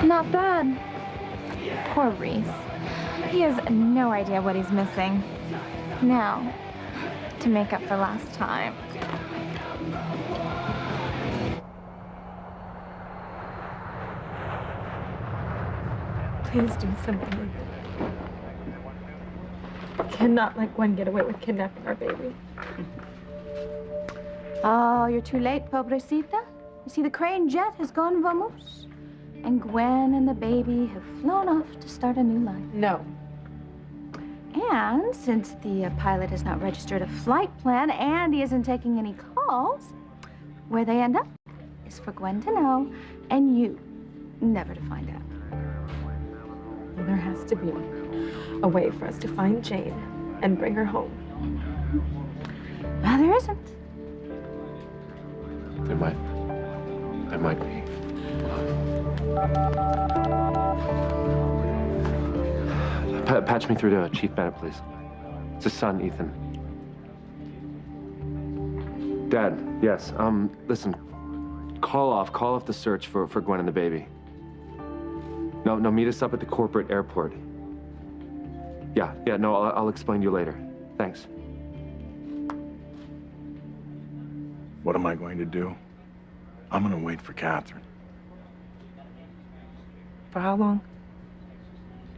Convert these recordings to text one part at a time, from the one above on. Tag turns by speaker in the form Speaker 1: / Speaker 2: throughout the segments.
Speaker 1: Not bad. Poor Reese. He has no idea what he's missing. Now, to make up for last time.
Speaker 2: Please do something. I cannot let Gwen get away with kidnapping our baby.
Speaker 1: Oh, you're too late, pobrecita. You see, the Crane jet has gone vamos. And Gwen and the baby have flown off to start a new life.
Speaker 2: No.
Speaker 1: And since the pilot has not registered a flight plan and he isn't taking any calls, where they end up is for Gwen to know and you never to find out.
Speaker 2: Well, there has to be a way for us to find Jane and bring her home.
Speaker 1: Well, there isn't.
Speaker 3: There might be. Patch me through to Chief Bennett, please. It's his son, Ethan. Dad, yes. Listen. Call off the search for Gwen and the baby. No, meet us up at the corporate airport. Yeah, no, I'll explain to you later. Thanks.
Speaker 4: What am I going to do? I'm going to wait for Catherine.
Speaker 2: For how long?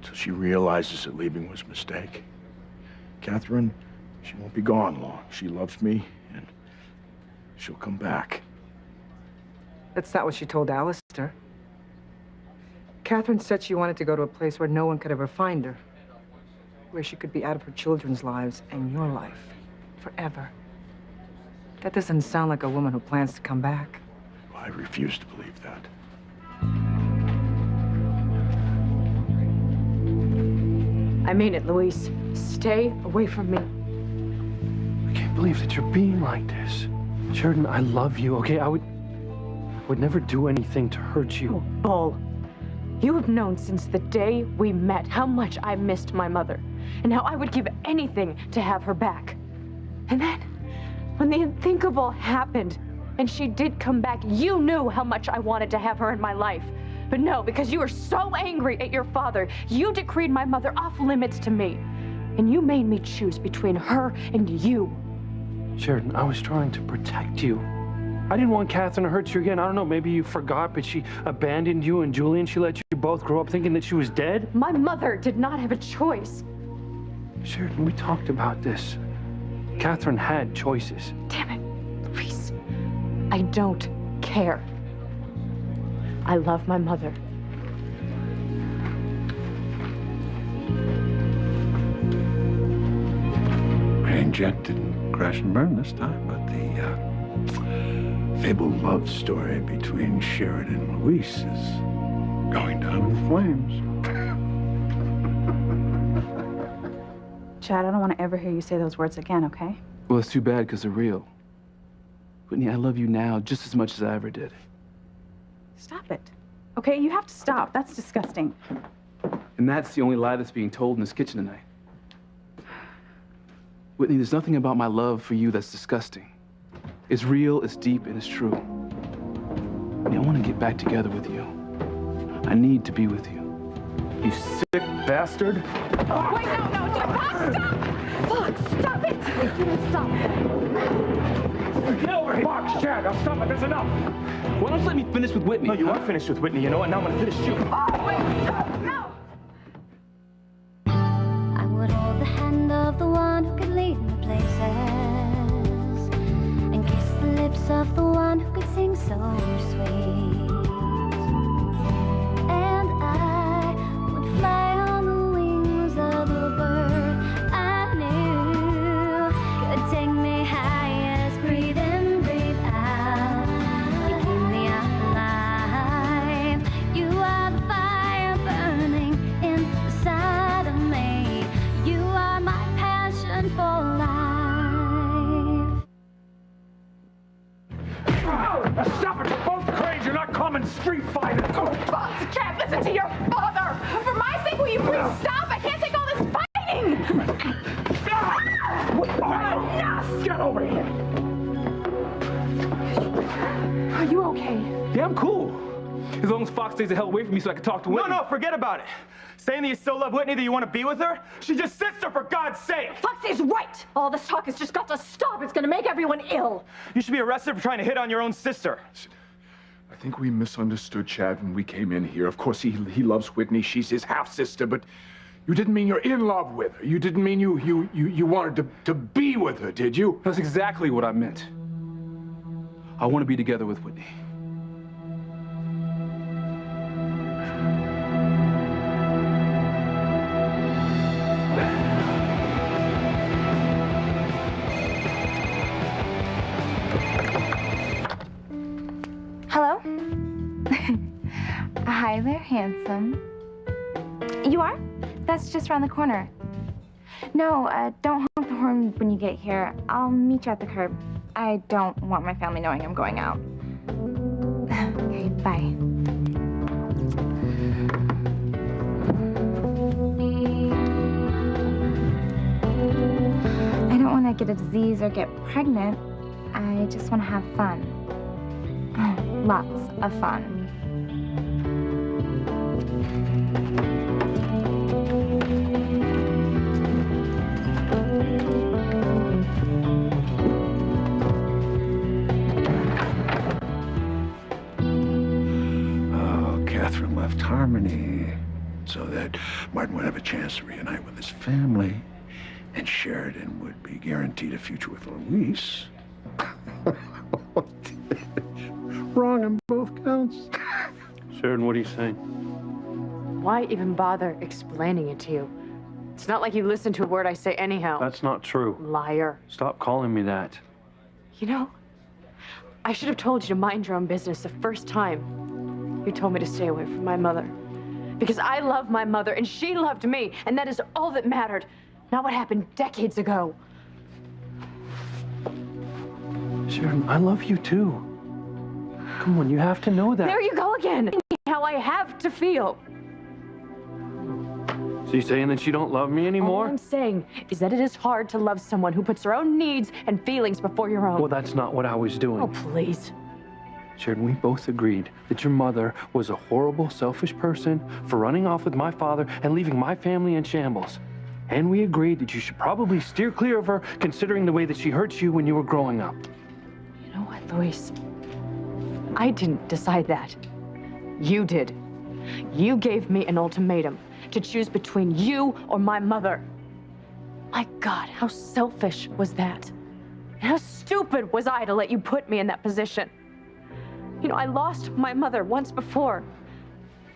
Speaker 4: Till she realizes that leaving was a mistake. Catherine, she won't be gone long. She loves me, and she'll come back.
Speaker 5: That's not what she told Alistair. Catherine said she wanted to go to a place where no one could ever find her. Where she could be out of her children's lives and your life. Forever. That doesn't sound like a woman who plans to come back.
Speaker 4: Well, I refuse to believe that.
Speaker 5: I mean it, Luis. Stay away from me.
Speaker 3: I can't believe that you're being like this. Sheridan, I love you, okay? I would never do anything to hurt you.
Speaker 2: Oh, Bull. You have known since the day we met how much I missed my mother and how I would give anything to have her back. And then, when the unthinkable happened and she did come back, you knew how much I wanted to have her in my life. But no, because you were so angry at your father, you decreed my mother off limits to me. And you made me choose between her and you.
Speaker 3: Sheridan, I was trying to protect you. I didn't want Catherine to hurt you again. I don't know, maybe you forgot, but she abandoned you and Julian. She let you both grow up thinking that she was dead.
Speaker 2: My mother did not have a choice.
Speaker 3: Sheridan, we talked about this. Catherine had choices.
Speaker 2: Damn it, Reese. I don't care. I love my mother.
Speaker 4: Crane jet didn't crash and burn this time, but the fabled love story between Sheridan and Luis is going down in flames.
Speaker 6: Chad, I don't want to ever hear you say those words again, okay?
Speaker 7: Well, it's too bad because they're real. Whitney, I love you now just as much as I ever did.
Speaker 6: Stop it. Okay, you have to stop. That's disgusting.
Speaker 7: And that's the only lie that's being told in this kitchen tonight. Whitney, there's nothing about my love for you that's disgusting. It's real, it's deep, and it's true. Whitney, I want to get back together with you. I need to be with you. You sick bastard.
Speaker 2: Oh, wait, no, stop! Fuck, stop it! Stop.
Speaker 3: Get over here! Fox, Chad, now stop it, there's enough!
Speaker 7: Why don't you let me finish with Whitney?
Speaker 3: No, you are finished with Whitney, you know, and now I'm gonna finish you.
Speaker 2: Oh, wait, no!
Speaker 8: I would hold the hand of the one who could lead me places and kiss the lips of the one who could sing so sweet. And I would fly on the wings of a bird I knew could take me highest. Breathe in, breathe out. You keep me alive. You are the fire burning inside of me. You are my passion for life.
Speaker 3: Stop it! You're both crazy! You're not common street fighters!
Speaker 2: Fox, Chad, listen to your father! For my sake, will you please stop? I can't take all this fighting!
Speaker 4: What? Enough! Get over here!
Speaker 2: Are you okay?
Speaker 7: Yeah, I'm cool. As long as Fox stays the hell away from me so I can talk to Whitney.
Speaker 9: No, forget about it. Saying that you still love Whitney, that you want to be with her? She's your sister, for God's sake!
Speaker 2: Foxy's right! All this talk has just got to stop. It's gonna make everyone ill.
Speaker 9: You should be arrested for trying to hit on your own sister.
Speaker 4: I think we misunderstood Chad when we came in here. Of course, he loves Whitney. She's his half-sister, but you didn't mean you're in love with her. You didn't mean you wanted to be with her, did you?
Speaker 7: That's exactly what I meant. I want to be together with Whitney.
Speaker 1: Hello? Hi there, handsome. You are? That's just around the corner. No, don't honk the horn when you get here. I'll meet you at the curb. I don't want my family knowing I'm going out. Okay, bye. I don't want to get a disease or get pregnant. I just want to have fun. Lots of fun.
Speaker 4: Catherine left Harmony so that Martin would have a chance to reunite with his family, and Sheridan would be guaranteed a future with Louise. Wrong on both counts.
Speaker 10: Sheridan, what are you saying?
Speaker 2: Why even bother explaining it to you? It's not like you listen to a word I say anyhow.
Speaker 10: That's not true.
Speaker 2: Liar.
Speaker 10: Stop calling me that.
Speaker 2: You know, I should have told you to mind your own business the first time you told me to stay away from my mother. Because I love my mother and she loved me, and that is all that mattered, not what happened decades ago.
Speaker 10: Sheridan, I love you too. Come on, you have to know that.
Speaker 2: There you go again. How I have to feel.
Speaker 10: So you saying that you don't love me anymore?
Speaker 2: All I'm saying is that it is hard to love someone who puts their own needs and feelings before your own.
Speaker 10: Well, that's not what I was doing.
Speaker 2: Oh, please.
Speaker 10: Sheridan, we both agreed that your mother was a horrible, selfish person for running off with my father and leaving my family in shambles. And we agreed that you should probably steer clear of her, considering the way that she hurt you when you were growing up.
Speaker 2: You know what, Luis? I didn't decide that. You did. You gave me an ultimatum to choose between you or my mother. My God, how selfish was that? And how stupid was I to let you put me in that position? You know, I lost my mother once before.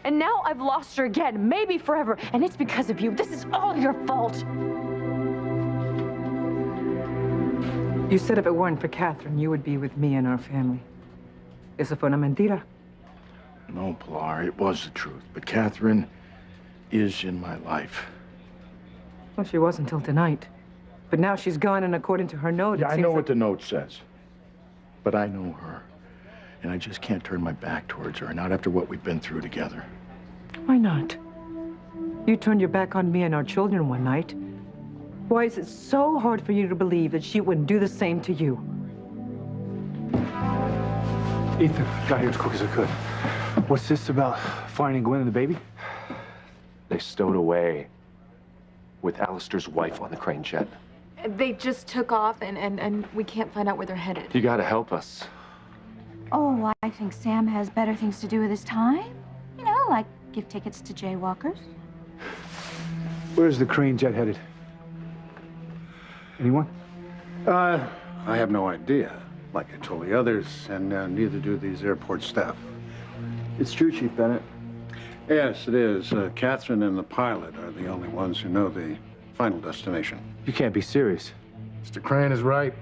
Speaker 2: And now I've lost her again, maybe forever. And it's because of you. This is all your fault.
Speaker 5: You said if it weren't for Catherine, you would be with me and our family. Eso fue una mentira.
Speaker 4: No, Pilar, it was the truth. But Catherine is in my life.
Speaker 5: Well, she was until tonight. But now she's gone, and according to her note,
Speaker 4: Yeah, I know what the note says. But I know her. And I just can't turn my back towards her, not after what we've been through together.
Speaker 5: Why not? You turned your back on me and our children one night. Why is it so hard for you to believe that she wouldn't do the same to you?
Speaker 7: Ethan, got here as quick as I could. What's this about finding Gwen and the baby?
Speaker 3: They stowed away with Alistair's wife on the Crane jet.
Speaker 11: They just took off, and we can't find out where they're headed.
Speaker 3: You gotta help us.
Speaker 12: Oh, I think Sam has better things to do with his time. You know, like give tickets to jaywalkers.
Speaker 7: Where's the Crane jet headed? Anyone?
Speaker 13: I have no idea, like I told the others, and neither do these airport staff.
Speaker 14: It's true, Chief Bennett.
Speaker 13: Yes, it is. Catherine and the pilot are the only ones who know the final destination.
Speaker 7: You can't be serious.
Speaker 14: Mr. Crane is right.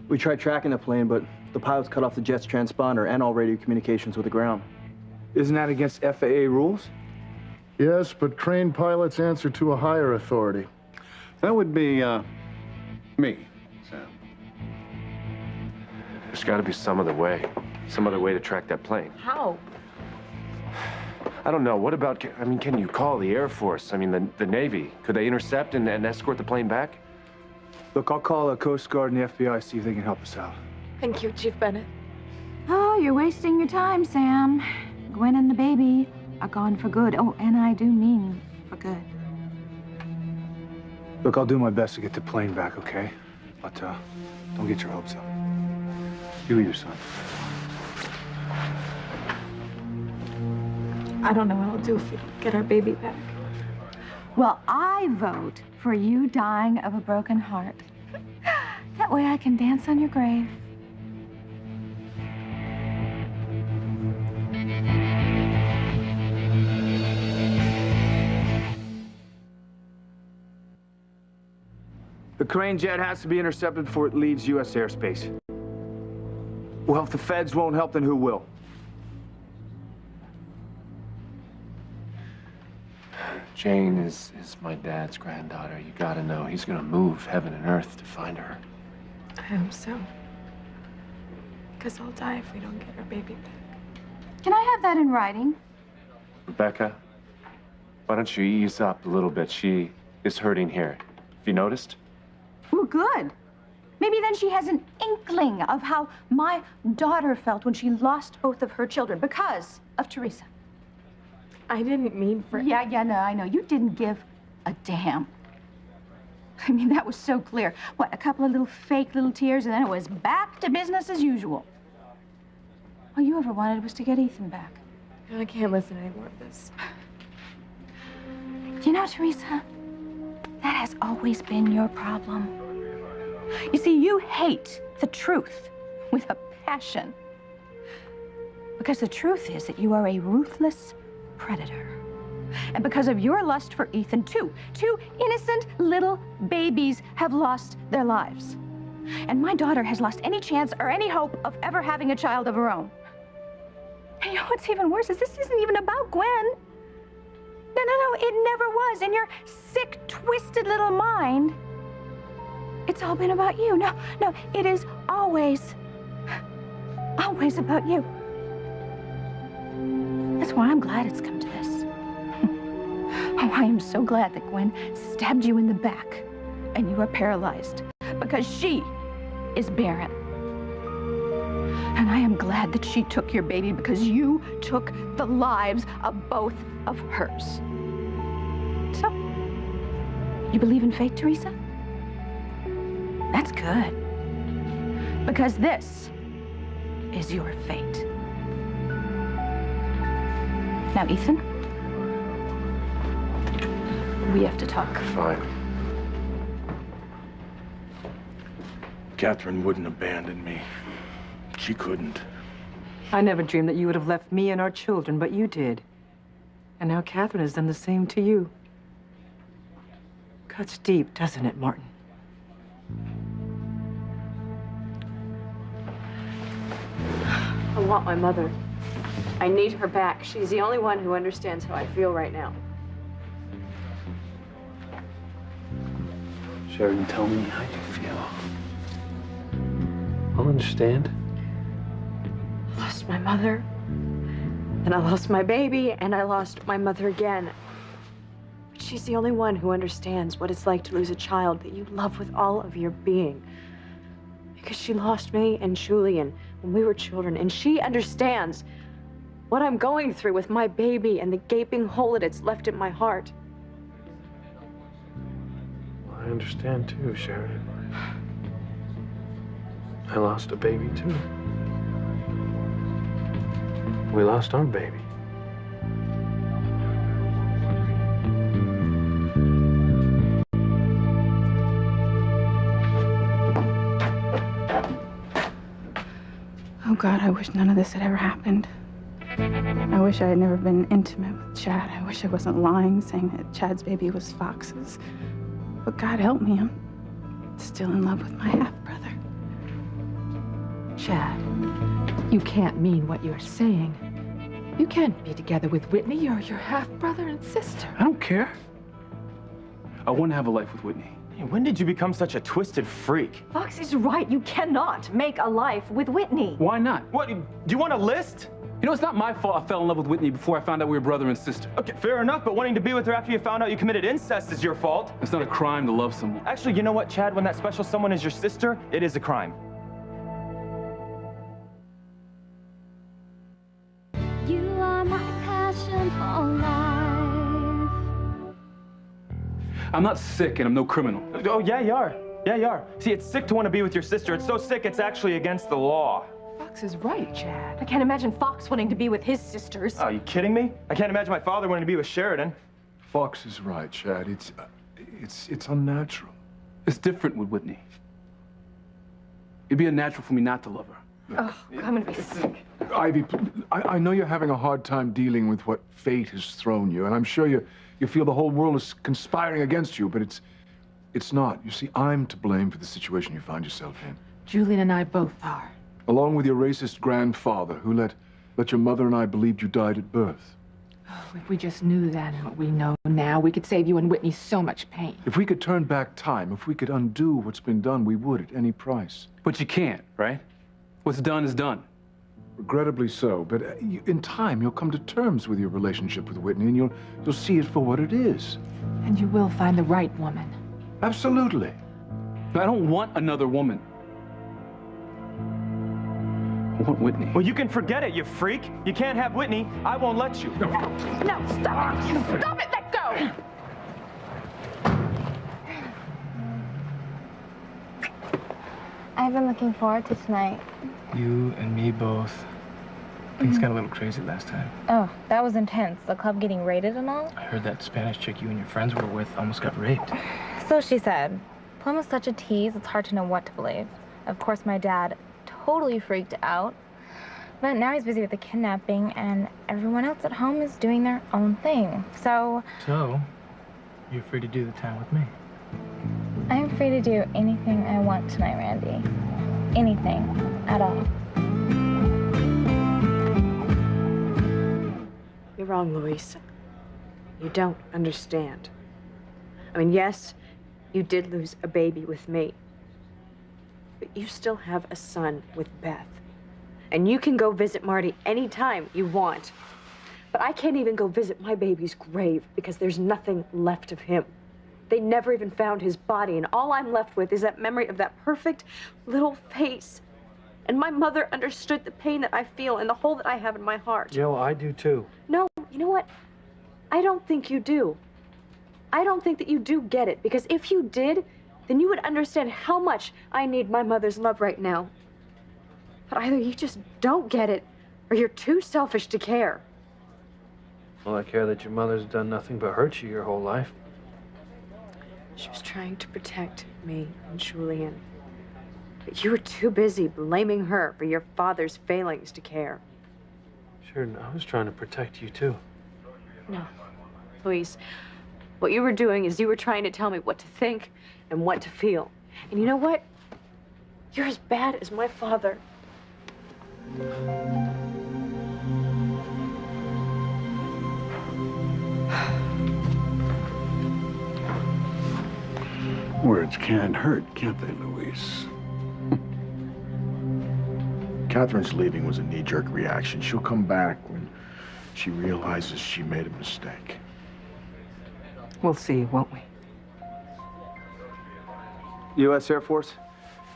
Speaker 14: We tried tracking the plane, but the pilots cut off the jet's transponder and all radio communications with the ground.
Speaker 7: Isn't that against FAA rules?
Speaker 15: Yes, but Crane pilots answer to a higher authority.
Speaker 13: That would be, me, Sam.
Speaker 3: There's gotta be some other way to track that plane.
Speaker 2: How?
Speaker 3: I don't know. What about, I mean, can you call the Air Force? I mean, the Navy. Could they intercept and escort the plane back?
Speaker 7: Look, I'll call the Coast Guard and the FBI, see if they can help us out.
Speaker 11: Thank you, Chief Bennett.
Speaker 12: Oh, you're wasting your time, Sam. Gwen and the baby are gone for good. Oh, and I do mean for good.
Speaker 7: Look, I'll do my best to get the plane back, okay? But, don't get your hopes up. You and your son.
Speaker 11: I don't know what I'll do if we don't get our baby back.
Speaker 12: Well, I vote for you dying of a broken heart. That way I can dance on your grave.
Speaker 7: The Crane jet has to be intercepted before it leaves U.S. airspace. Well, if the feds won't help, then who will?
Speaker 3: Jane is my dad's granddaughter. You gotta know, he's gonna move heaven and earth to find her.
Speaker 11: I hope so. Because I'll die if we don't get our baby back.
Speaker 12: Can I have that in writing?
Speaker 3: Rebecca, why don't you ease up a little bit? She is hurting here. Have you noticed?
Speaker 12: Well, good. Maybe then she has an inkling of how my daughter felt when she lost both of her children because of Teresa.
Speaker 11: I didn't mean for...
Speaker 12: Yeah, no, I know. You didn't give a damn. I mean, that was so clear. What, a couple of fake little tears, and then it was back to business as usual. All you ever wanted was to get Ethan back.
Speaker 11: I can't listen anymore of this.
Speaker 12: You know, Teresa, that has always been your problem. You see, you hate the truth with a passion. Because the truth is that you are a ruthless predator. And because of your lust for Ethan, two innocent little babies have lost their lives. And my daughter has lost any chance or any hope of ever having a child of her own. And you know what's even worse is this isn't even about Gwen. No, it never was. In your sick, twisted little mind, it's all been about you. No, it is always about you. That's why I'm glad it's come to this. Oh, I am so glad that Gwen stabbed you in the back and you are paralyzed because she is barren. And I am glad that she took your baby because you took the lives of both of hers. So, you believe in fate, Teresa? That's good. Because this is your fate. Now, Ethan, we have to talk.
Speaker 3: Fine.
Speaker 4: Catherine wouldn't abandon me. She couldn't.
Speaker 5: I never dreamed that you would have left me and our children, but you did. And now Catherine has done the same to you. Cuts deep, doesn't it, Martin?
Speaker 2: I want my mother. I need her back. She's the only one who understands how I feel right now.
Speaker 10: Sheridan, tell me how you feel. I'll understand.
Speaker 2: I lost my mother, and I lost my baby, and I lost my mother again. But she's the only one who understands what it's like to lose a child that you love with all of your being. Because she lost me and Julian when we were children, and she understands what I'm going through with my baby and the gaping hole that it's left in my heart.
Speaker 10: I understand too, Sheridan. I lost a baby too. We lost our baby.
Speaker 6: Oh, God, I wish none of this had ever happened. I wish I had never been intimate with Chad. I wish I wasn't lying, saying that Chad's baby was Fox's. But God help me, I'm still in love with my half-brother.
Speaker 16: Chad, you can't mean what you're saying. You can't be together with Whitney. You're your half-brother and sister.
Speaker 7: I don't care. I want to have a life with Whitney.
Speaker 9: Hey, when did you become such a twisted freak?
Speaker 2: Fox is right. You cannot make a life with Whitney.
Speaker 7: Why not?
Speaker 9: What, do you want a list?
Speaker 7: You know, it's not my fault I fell in love with Whitney before I found out we were brother and sister.
Speaker 9: Okay, fair enough, but wanting to be with her after you found out you committed incest is your fault.
Speaker 7: It's not a crime to love someone.
Speaker 9: Actually, you know what, Chad? When that special someone is your sister, it is a crime.
Speaker 8: You are my passion for life.
Speaker 7: I'm not sick and I'm no criminal.
Speaker 9: Oh, yeah, you are. Yeah, you are. See, it's sick to want to be with your sister. It's so sick, it's actually against the law.
Speaker 16: Fox is right, Chad.
Speaker 12: I can't imagine Fox wanting to be with his sisters.
Speaker 9: Oh, are you kidding me? I can't imagine my father wanting to be with Sheridan.
Speaker 4: Fox is right, Chad. It's unnatural.
Speaker 7: It's different with Whitney. It'd be unnatural for me not to love her.
Speaker 12: Oh, I'm gonna be sick.
Speaker 4: Ivy, I know you're having a hard time dealing with what fate has thrown you, and I'm sure you feel the whole world is conspiring against you, but it's not. You see, I'm to blame for the situation you find yourself in.
Speaker 16: Julian and I both are.
Speaker 4: Along with your racist grandfather, who let your mother and I believed you died at birth.
Speaker 16: Oh, if we just knew then what we know now, we could save you and Whitney so much pain.
Speaker 4: If we could turn back time, if we could undo what's been done, we would at any price.
Speaker 7: But you can't, right? What's done is done.
Speaker 4: Regrettably so, but in time you'll come to terms with your relationship with Whitney, and you'll see it for what it is.
Speaker 16: And you will find the right woman.
Speaker 4: Absolutely.
Speaker 7: I don't want another woman. I want Whitney.
Speaker 9: Well, you can forget it, you freak. You can't have Whitney. I won't let you.
Speaker 16: No, stop it! Stop it! Let go!
Speaker 1: I've been looking forward to tonight.
Speaker 17: You and me both. Things got a little crazy last time.
Speaker 1: Oh, that was intense. The club getting raided and all.
Speaker 17: I heard that Spanish chick you and your friends were with almost got raped.
Speaker 1: So she said. Plum was such a tease, it's hard to know what to believe. Of course, my dad totally freaked out. But now he's busy with the kidnapping, and everyone else at home is doing their own thing. So,
Speaker 17: you're free to do the time with me.
Speaker 1: I'm free to do anything I want tonight, Randy. Anything at all.
Speaker 2: You're wrong, Luis. You don't understand. I mean, yes, you did lose a baby with me. But you still have a son with Beth. And you can go visit Marty anytime you want. But I can't even go visit my baby's grave because there's nothing left of him. They never even found his body, and all I'm left with is that memory of that perfect little face. And my mother understood the pain that I feel and the hole that I have in my heart.
Speaker 17: Yo, I do too.
Speaker 2: No, you know what? I don't think you do. I don't think that you do get it, because if you did, then you would understand how much I need my mother's love right now. But either you just don't get it, or you're too selfish to care.
Speaker 17: Well, I care that your mother's done nothing but hurt you your whole life.
Speaker 2: She was trying to protect me and Julian. But you were too busy blaming her for your father's failings to care.
Speaker 17: Sure, I was trying to protect you too.
Speaker 2: No, Luis, what you were doing is you were trying to tell me what to think and what to feel. And you know what? You're as bad as my father.
Speaker 13: Words can hurt, can't they, Luis?
Speaker 15: Catherine's leaving was a knee-jerk reaction. She'll come back when she realizes she made a mistake.
Speaker 5: We'll see, won't we?
Speaker 14: U.S. Air Force?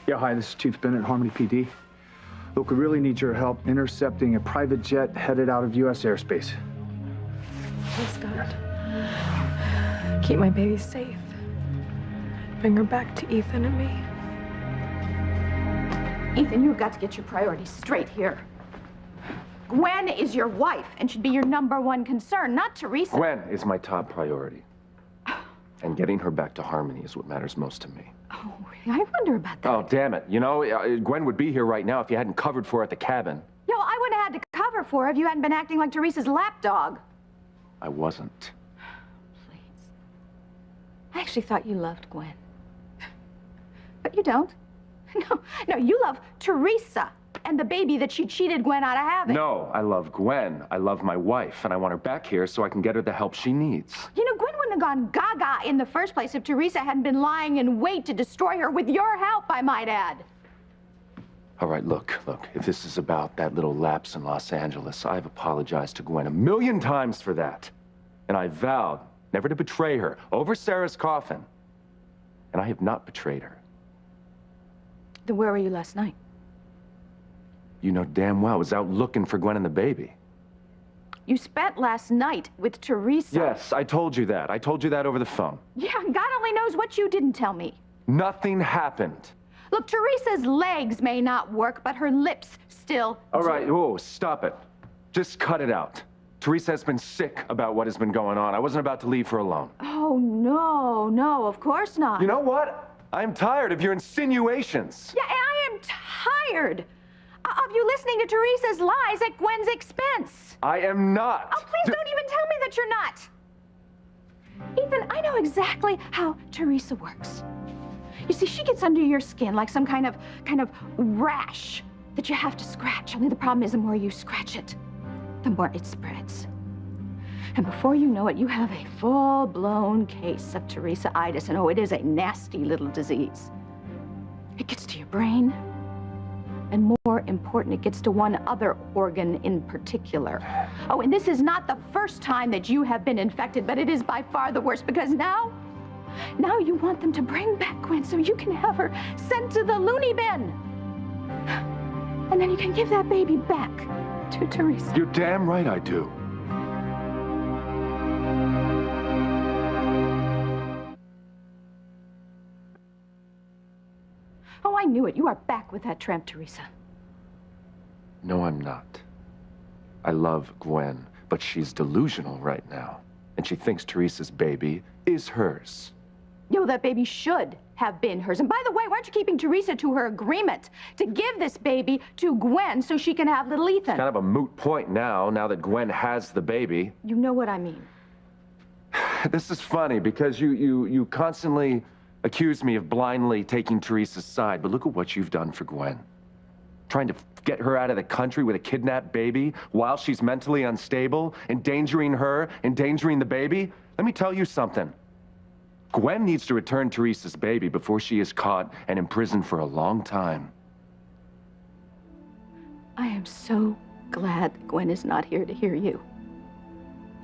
Speaker 14: Yeah, hi, this is Chief Bennett, Harmony PD. Look, we really need your help intercepting a private jet headed out of U.S. airspace.
Speaker 11: Please, God. Keep my baby safe. Bring her back to Ethan and me.
Speaker 12: Ethan, you've got to get your priorities straight here. Gwen is your wife and should be your #1 concern, not Teresa.
Speaker 3: Gwen is my top priority. And getting her back to Harmony is what matters most to me.
Speaker 12: Oh, I wonder about that.
Speaker 3: Oh, damn it. You know, Gwen would be here right now if you hadn't covered for her at the cabin.
Speaker 12: Yo, I would have had to cover for her if you hadn't been acting like Teresa's lapdog.
Speaker 3: I wasn't.
Speaker 12: Please. I actually thought you loved Gwen. But you don't. No, you love Teresa and the baby that she cheated Gwen out of having.
Speaker 3: No, I love Gwen. I love my wife, and I want her back here so I can get her the help she needs.
Speaker 12: You know, Gwen wouldn't have gone gaga in the first place if Teresa hadn't been lying in wait to destroy her with your help, I might add.
Speaker 3: All right, look. If this is about that little lapse in Los Angeles, I've apologized to Gwen 1,000,000 times for that. And I vowed never to betray her over Sarah's coffin. And I have not betrayed her.
Speaker 12: Then where were you last night?
Speaker 3: You know damn well I was out looking for Gwen and the baby.
Speaker 12: You spent last night with Teresa.
Speaker 3: Yes, I told you that. I told you that over the phone.
Speaker 12: Yeah, God only knows what you didn't tell me.
Speaker 3: Nothing happened.
Speaker 12: Look, Teresa's legs may not work, but her lips still
Speaker 3: All
Speaker 12: do.
Speaker 3: right, whoa, stop it. Just cut it out. Teresa has been sick about what has been going on. I wasn't about to leave her alone.
Speaker 12: Oh, no, of course not.
Speaker 3: You know what? I'm tired of your insinuations.
Speaker 12: Yeah, and I am tired of you listening to Teresa's lies at Gwen's expense.
Speaker 3: I am not.
Speaker 12: Oh, please don't even tell me that you're not. Ethan, I know exactly how Teresa works. You see, she gets under your skin like some kind of rash that you have to scratch. Only the problem is the more you scratch it, the more it spreads. And before you know it, you have a full-blown case of Teresa-itis. And oh, it is a nasty little disease. It gets to your brain. And more important, it gets to one other organ in particular. Oh, and this is not the first time that you have been infected, but it is by far the worst, because now you want them to bring back Gwen so you can have her sent to the loony bin. And then you can give that baby back to Teresa.
Speaker 3: You're damn right I do.
Speaker 12: Oh, I knew it. You are back with that tramp, Teresa.
Speaker 3: No, I'm not. I love Gwen, but she's delusional right now. And she thinks Teresa's baby is hers.
Speaker 12: Yo, that baby should have been hers. And by the way, why aren't you keeping Teresa to her agreement to give this baby to Gwen so she can have little Ethan?
Speaker 3: Kind of a moot point now that Gwen has the baby.
Speaker 12: You know what I mean.
Speaker 3: This is funny because you constantly accuse me of blindly taking Teresa's side, but look at what you've done for Gwen. Trying to get her out of the country with a kidnapped baby while she's mentally unstable, endangering her, endangering the baby. Let me tell you something. Gwen needs to return Teresa's baby before she is caught and imprisoned for a long time.
Speaker 12: I am so glad that Gwen is not here to hear you.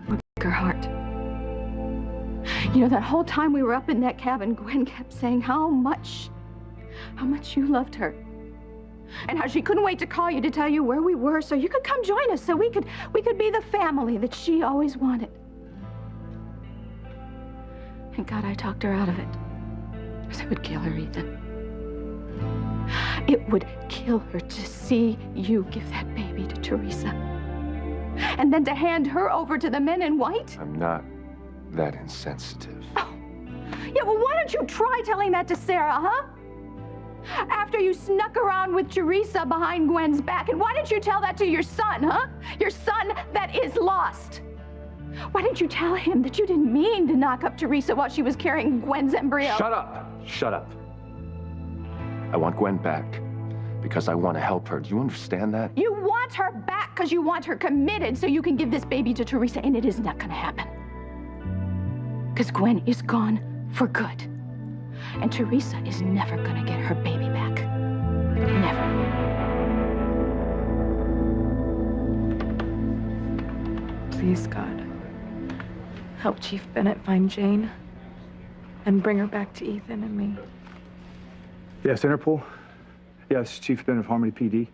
Speaker 12: Break her heart. You know, that whole time we were up in that cabin, Gwen kept saying how much you loved her. And how she couldn't wait to call you to tell you where we were so you could come join us, so we could be the family that she always wanted. Thank God I talked her out of it. Because it would kill her, Ethan. It would kill her to see you give that baby to Teresa. And then to hand her over to the men in white.
Speaker 3: I'm not that insensitive.
Speaker 12: Oh. Yeah, well, why don't you try telling that to Sarah, huh? After you snuck around with Teresa behind Gwen's back. And why didn't you tell that to your son, huh? Your son that is lost. Why didn't you tell him that you didn't mean to knock up Teresa while she was carrying Gwen's embryo?
Speaker 3: Shut up! Shut up. I want Gwen back because I want to help her. Do you understand that?
Speaker 12: You want her back because you want her committed so you can give this baby to Teresa, and it is not going to happen. Because Gwen is gone for good. And Teresa is never going to get her baby back. Never.
Speaker 11: Please, God, help Chief Bennett find Jane and bring her back to Ethan and me.
Speaker 14: Yes, Interpol. Yes, Chief Bennett of Harmony PD.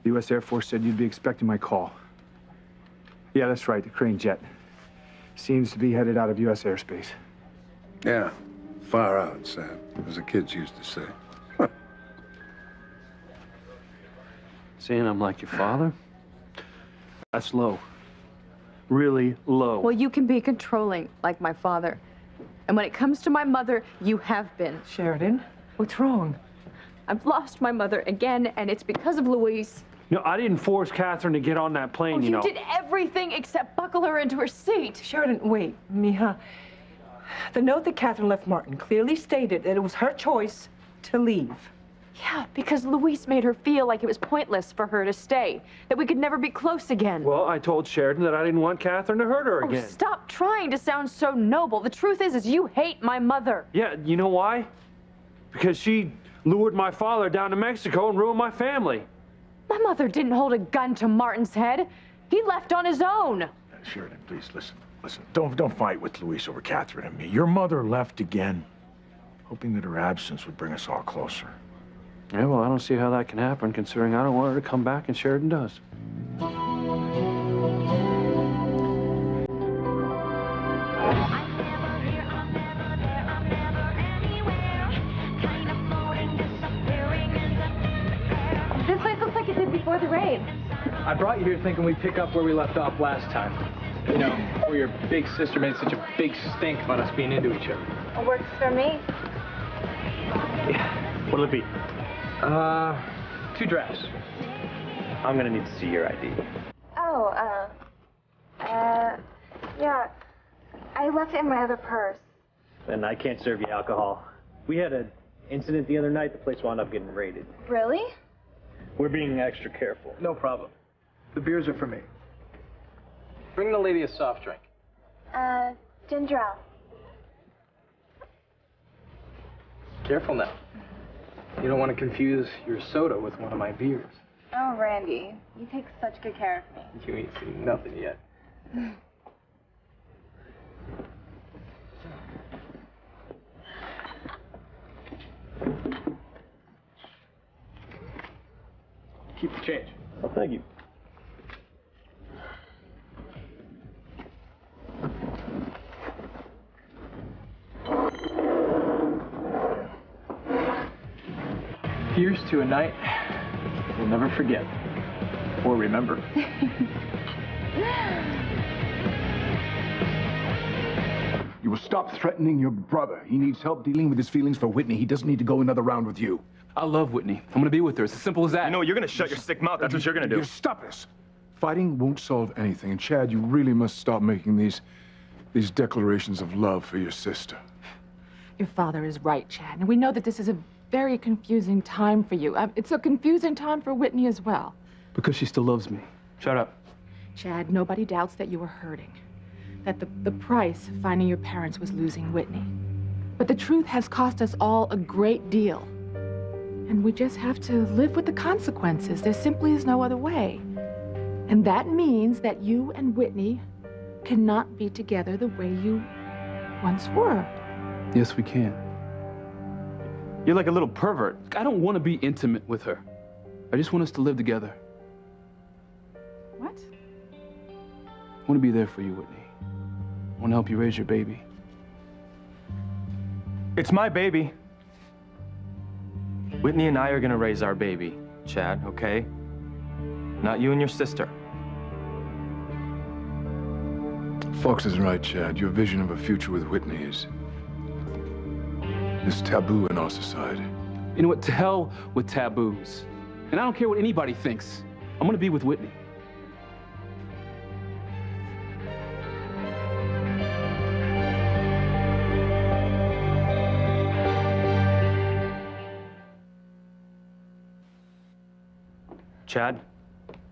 Speaker 14: The U.S. Air Force said you'd be expecting my call. Yeah, that's right, the Crane jet. Seems to be headed out of U.S. airspace.
Speaker 13: Yeah, far out, Sam, as the kids used to say.
Speaker 10: Saying I'm like your father? That's low. Really low.
Speaker 2: Well, you can be controlling like my father. And when it comes to my mother, you have been.
Speaker 5: Sheridan, what's wrong?
Speaker 2: I've lost my mother again, and it's because of Louise.
Speaker 10: No, I didn't force Catherine to get on that plane, you know.
Speaker 2: You did everything except buckle her into her seat.
Speaker 5: Sheridan, wait, Mija. The note that Catherine left Martin clearly stated that it was her choice to leave.
Speaker 2: Yeah, because Louise made her feel like it was pointless for her to stay, that we could never be close again.
Speaker 10: Well, I told Sheridan that I didn't want Catherine to hurt her again.
Speaker 2: Oh, stop trying to sound so noble. The truth is you hate my mother.
Speaker 10: Yeah, you know why? Because she lured my father down to Mexico and ruined my family.
Speaker 2: My mother didn't hold a gun to Martin's head. He left on his own.
Speaker 15: Sheridan, please listen. Listen, don't fight with Luis over Catherine and me. Your mother left again, hoping that her absence would bring us all closer.
Speaker 10: Yeah, well, I don't see how that can happen, considering I don't want her to come back and Sheridan does.
Speaker 1: This place looks like it did before the raid.
Speaker 17: I brought you here thinking we'd pick up where we left off last time. You know, where your big sister made such a big stink about us being into each other.
Speaker 1: It works for me.
Speaker 17: Yeah. What'll it be? 2 drafts. I'm gonna need to see your ID.
Speaker 1: Oh, yeah. I left it in my other purse.
Speaker 17: Then I can't serve you alcohol. We had an incident the other night. The place wound up getting raided.
Speaker 1: Really?
Speaker 17: We're being extra careful. No problem. The beers are for me. Bring the lady a soft drink.
Speaker 1: Ginger ale.
Speaker 17: Careful now. You don't want to confuse your soda with one of my beers.
Speaker 1: Oh, Randy, you take such good care of me.
Speaker 17: You ain't seen nothing yet. Keep the change. Oh, thank you. Here's to a night we'll never forget or remember.
Speaker 4: You will stop threatening your brother. He needs help dealing with his feelings for Whitney. He doesn't need to go another round with you.
Speaker 7: I love Whitney. I'm gonna be with her. It's as simple as that.
Speaker 9: You know, you're gonna shut your sick mouth. That's what you're gonna do.
Speaker 4: You stop this. Fighting won't solve anything. And Chad, you really must stop making these declarations of love for your sister.
Speaker 16: Your father is right, Chad. And we know that this is a very confusing time for you. It's a confusing time for Whitney as well.
Speaker 7: Because she still loves me.
Speaker 9: Shut up.
Speaker 16: Chad, nobody doubts that you were hurting. That the price of finding your parents was losing Whitney. But the truth has cost us all a great deal. And we just have to live with the consequences. There simply is no other way. And that means that you and Whitney cannot be together the way you once were.
Speaker 7: Yes, we can.
Speaker 9: You're like a little pervert.
Speaker 7: I don't want to be intimate with her. I just want us to live together.
Speaker 16: What?
Speaker 7: I want to be there for you, Whitney. I want to help you raise your baby.
Speaker 9: It's my baby. Whitney and I are gonna raise our baby, Chad, okay? Not you and your sister.
Speaker 4: Fox is right, Chad. Your vision of a future with Whitney is taboo in our society.
Speaker 7: You know what? To hell with taboos. And I don't care what anybody thinks. I'm gonna be with Whitney.
Speaker 9: Chad,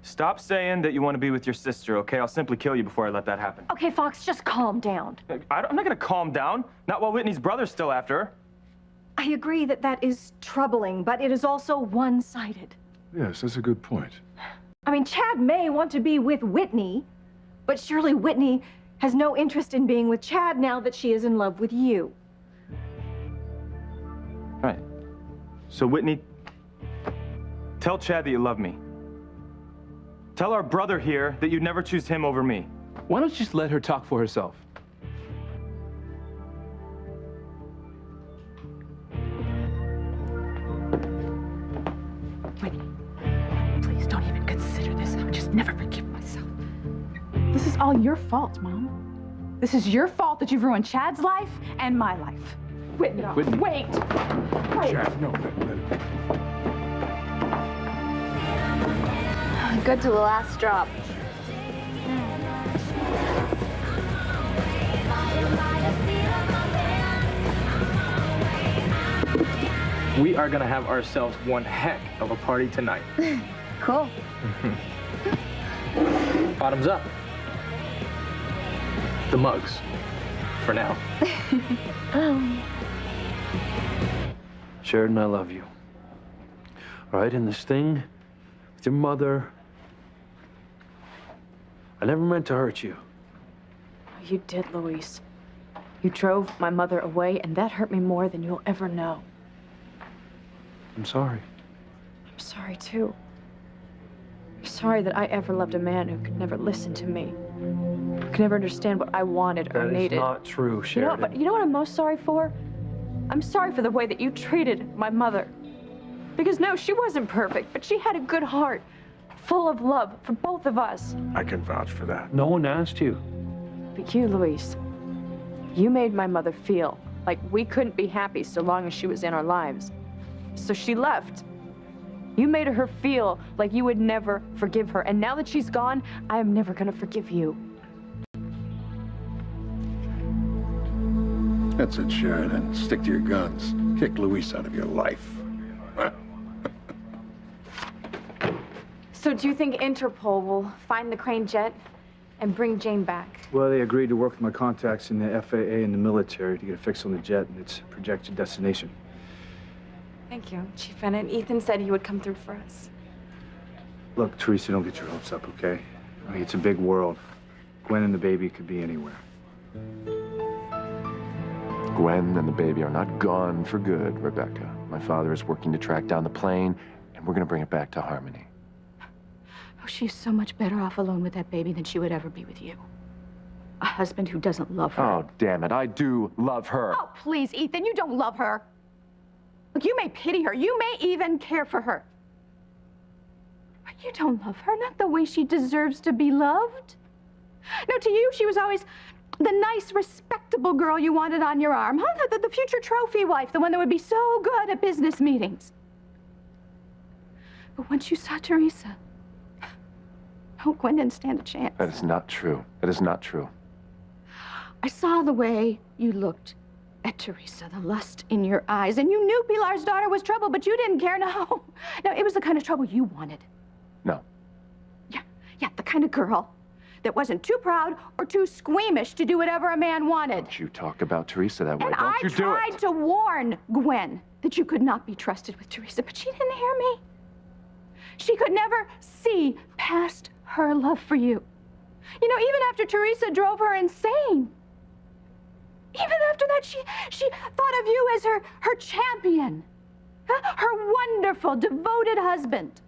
Speaker 9: stop saying that you want to be with your sister, okay? I'll simply kill you before I let that happen.
Speaker 12: Okay, Fox, just calm down.
Speaker 9: I'm not gonna calm down. Not while Whitney's brother's still after her.
Speaker 12: I agree that that is troubling, but it is also one-sided.
Speaker 4: Yes, that's a good point.
Speaker 12: I mean, Chad may want to be with Whitney, but surely Whitney has no interest in being with Chad now that she is in love with you.
Speaker 9: Right. So, Whitney, tell Chad that you love me. Tell our brother here that you'd never choose him over me.
Speaker 7: Why don't you just let her talk for herself?
Speaker 16: Whitney, please don't even consider this. I would just never forgive myself. This is all your fault, Mom. This is your fault that you've ruined Chad's life and my life. Whitney,
Speaker 7: Whitney.
Speaker 16: wait. Wait.
Speaker 4: Chad, no, let it.
Speaker 1: Good to the last drop.
Speaker 17: We are gonna have ourselves one heck of a party tonight.
Speaker 1: Cool.
Speaker 17: Bottoms up. The mugs. For now.
Speaker 7: Sheridan, I love you.
Speaker 10: right? And this thing with your mother, I never meant to hurt you.
Speaker 2: You did, Luis. You drove my mother away, and that hurt me more than you'll ever know.
Speaker 10: I'm sorry.
Speaker 2: I'm sorry, too. I'm sorry that I ever loved a man who could never listen to me, who could never understand what I wanted or needed.
Speaker 10: That is not true, Sheridan.
Speaker 2: You know what I'm most sorry for? I'm sorry for the way that you treated my mother. Because, no, she wasn't perfect, but she had a good heart, full of love for both of us.
Speaker 15: I can vouch for that.
Speaker 10: No one asked you.
Speaker 2: But you, Luis, you made my mother feel like we couldn't be happy so long as she was in our lives. So she left. You made her feel like you would never forgive her. And now that she's gone, I am never gonna forgive you.
Speaker 13: That's it, Sheridan. Stick to your guns. Kick Luis out of your life.
Speaker 2: So do you think Interpol will find the Crane jet and bring Jane back?
Speaker 14: Well, they agreed to work with my contacts in the FAA and the military to get a fix on the jet and its projected destination.
Speaker 2: Thank you, Chief Bennett. Ethan said he would come through for us.
Speaker 14: Look, Teresa, don't get your hopes up, okay? I mean, it's a big world. Gwen and the baby could be anywhere.
Speaker 3: Gwen and the baby are not gone for good, Rebecca. My father is working to track down the plane, and we're gonna bring it back to Harmony.
Speaker 12: Oh, she's so much better off alone with that baby than she would ever be with you. A husband who doesn't love her.
Speaker 3: Oh, damn it, I do love her.
Speaker 12: Oh, please, Ethan, you don't love her. Look, you may pity her. You may even care for her. But you don't love her, not the way she deserves to be loved. No, to you, she was always the nice, respectable girl you wanted on your arm, huh? The future trophy wife, the one that would be so good at business meetings. But once you saw Teresa, oh, Gwen didn't stand a chance.
Speaker 3: That is not true. That is not true.
Speaker 12: I saw the way you looked at Teresa, the lust in your eyes, and you knew Pilar's daughter was trouble, but you didn't care. No, it was the kind of trouble you wanted.
Speaker 3: No.
Speaker 12: Yeah, the kind of girl that wasn't too proud or too squeamish to do whatever a man wanted.
Speaker 3: Don't you talk about Teresa that way.
Speaker 12: And
Speaker 3: Don't you do it.
Speaker 12: I tried to warn Gwen that you could not be trusted with Teresa, but she didn't hear me. She could never see past her love for you. You know, even after Teresa drove her insane, even after that, she thought of you as her champion, her wonderful, devoted husband,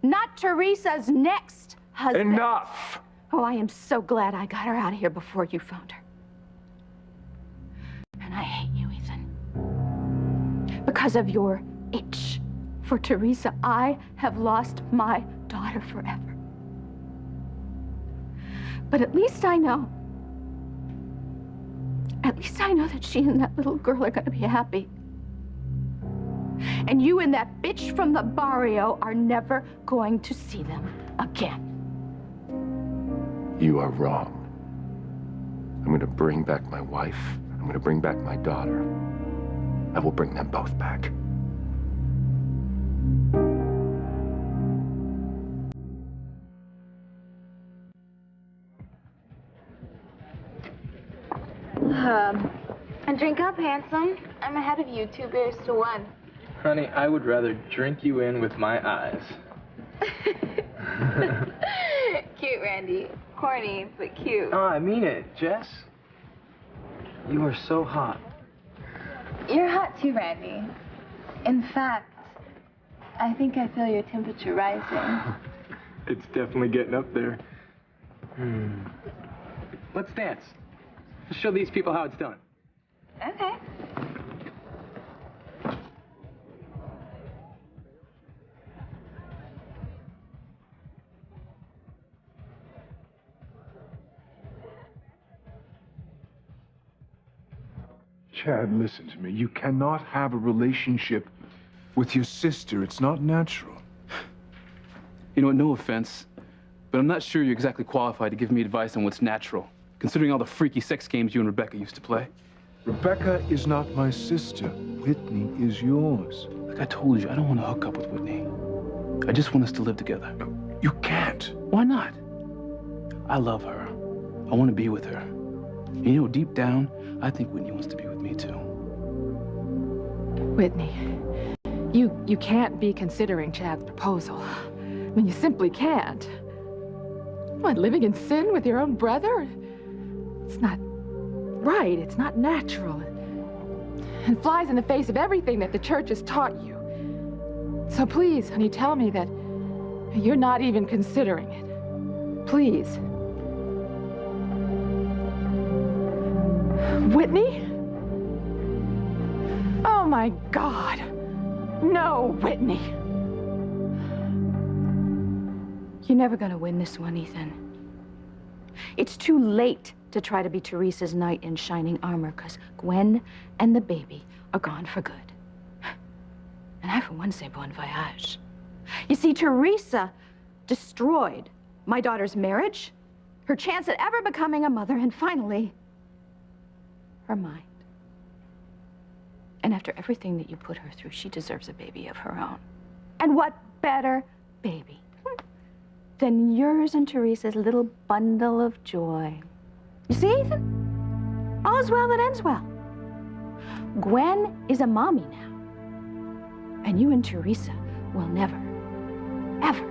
Speaker 12: not Teresa's next husband.
Speaker 3: Enough!
Speaker 12: Oh, I am so glad I got her out of here before you found her. And I hate you, Ethan. Because of your itch for Teresa, I have lost my daughter forever. But at least I know that she and that little girl are going to be happy. And you and that bitch from the barrio are never going to see them again.
Speaker 3: You are wrong. I'm going to bring back my wife. I'm going to bring back my daughter. I will bring them both back.
Speaker 1: Drink up, handsome. I'm ahead of you, 2 beers to 1.
Speaker 17: Honey, I would rather drink you in with my eyes.
Speaker 1: Cute, Randy. Corny, but cute.
Speaker 17: Oh, I mean it, Jess. You are so hot.
Speaker 1: You're hot too, Randy. In fact, I think I feel your temperature rising.
Speaker 17: It's definitely getting up there. Let's dance. Let's show these people how it's done.
Speaker 1: Okay.
Speaker 4: Chad, listen to me. You cannot have a relationship with your sister. It's not natural.
Speaker 7: You know what, no offense, but I'm not sure you're exactly qualified to give me advice on what's natural, considering all the freaky sex games you and Rebecca used to play.
Speaker 4: Rebecca is not my sister. Whitney is yours.
Speaker 7: Like I told you, I don't want to hook up with Whitney. I just want us to live together.
Speaker 4: You can't.
Speaker 7: Why not? I love her. I want to be with her. And you know, deep down, I think Whitney wants to be with me too.
Speaker 12: Whitney,
Speaker 16: You can't be considering Chad's proposal. I mean, you simply can't. What, living in sin with your own brother? It's not right. It's not natural. And flies in the face of everything that the church has taught you. So please, honey, tell me that you're not even considering it. Please. Whitney? Oh my God. No, Whitney.
Speaker 12: You're never gonna win this one, Ethan. It's too late to try to be Teresa's knight in shining armor, because Gwen and the baby are gone for good. And I, for one, say bon voyage. You see, Teresa destroyed my daughter's marriage, her chance at ever becoming a mother, and finally, her mind. And after everything that you put her through, she deserves a baby of her own. And what better baby than yours and Teresa's little bundle of joy? You see, Ethan? All is well that ends well. Gwen is a mommy now. And you and Teresa will never, ever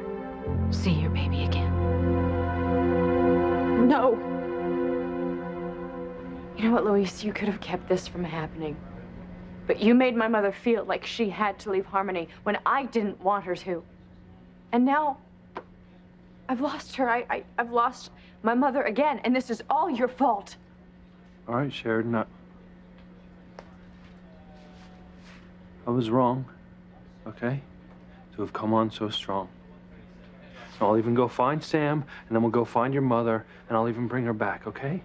Speaker 12: see your baby again.
Speaker 2: No. You know what, Louise? You could have kept this from happening. But you made my mother feel like she had to leave Harmony when I didn't want her to. And now, I've lost her. I've lost my mother again, and this is all your fault.
Speaker 10: All right, Sheridan, I was wrong, okay? To have come on so strong. I'll even go find Sam, and then we'll go find your mother, and I'll even bring her back, okay?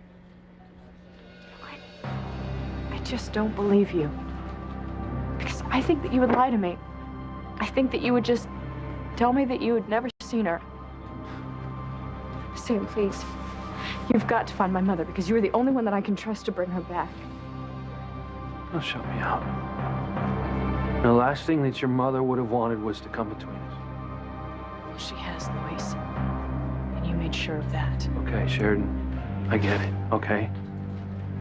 Speaker 2: I just don't believe you. Because I think that you would lie to me. I think that you would just tell me that you had never seen her. Sam, please. You've got to find my mother, because you're the only one that I can trust to bring her back.
Speaker 10: Now shut me out. The last thing that your mother would have wanted was to come between us.
Speaker 2: Well, she has, Louise. And you made sure of that.
Speaker 10: Okay, Sheridan, I get it, okay?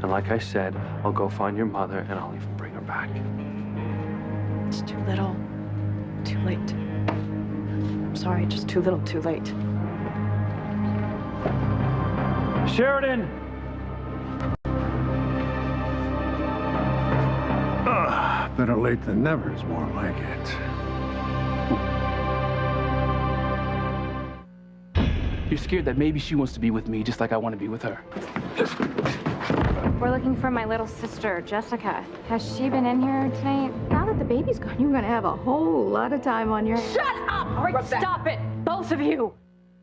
Speaker 10: And like I said, I'll go find your mother, and I'll even bring her back.
Speaker 2: It's too little, too late. I'm sorry, just too little, too late.
Speaker 10: Sheridan!
Speaker 13: Better late than never is more like it.
Speaker 7: You're scared that maybe she wants to be with me just like I want to be with her.
Speaker 1: We're looking for my little sister, Jessica. Has she been in here tonight? Now that the baby's gone, you're gonna have a whole lot of time on your hands.
Speaker 2: Shut up! All right, stop it, both of you.